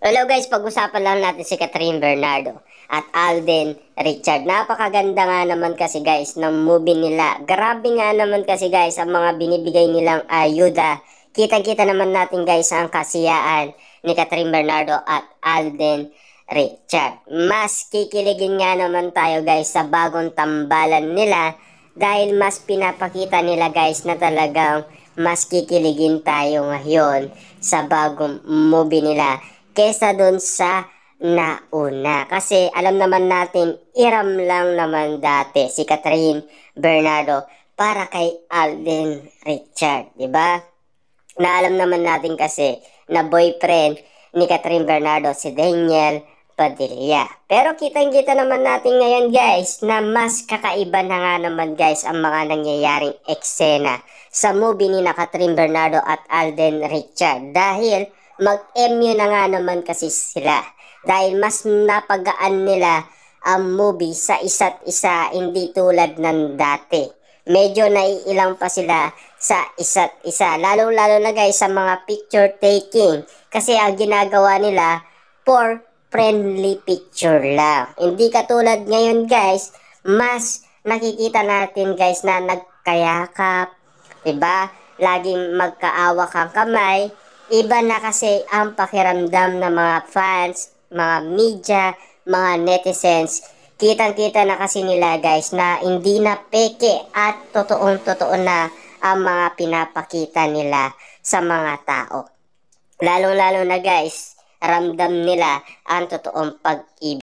Hello guys, pag-usapan lang natin si Catherine Bernardo at Alden Richard. Napakaganda nga naman kasi guys ng movie nila. Grabe nga naman kasi guys ang mga binibigay nilang ayuda. Kitang-kita naman natin guys ang kasiyaan ni Catherine Bernardo at Alden Richard. Mas kikiligin nga naman tayo guys sa bagong tambalan nila dahil mas pinapakita nila guys na talagang mas kikiligin tayo ngayon sa bagong movie nila kesa doon sa nauna. Kasi alam naman natin, iram lang naman dati si Catherine Bernardo para kay Alden Richard, di ba? Na alam naman natin kasi na boyfriend ni Catherine Bernardo si Daniel Padilla. Pero kitang-kita naman natin ngayon guys na mas kakaiba na nga naman guys ang mga nangyayaring eksena sa movie ni na Catherine Bernardo at Alden Richard dahil mag-MU na nga naman kasi sila dahil mas napagaan nila ang movie sa isa't isa, hindi tulad ng dati. Medyo naiilang pa sila sa isa't isa, lalo-lalo na guys sa mga picture taking kasi ang ginagawa nila for friendly picture lang. Hindi katulad ngayon guys, mas nakikita natin guys na nagkayakap, diba? Laging magkaawak ang kamay. Iba na kasi ang pakiramdam ng mga fans, mga media, mga netizens. Kitang-kita na kasi nila guys na hindi na peke at totoong-totoo na ang mga pinapakita nila sa mga tao. Lalo-lalo na guys, ramdam nila ang totoong pag-ibig.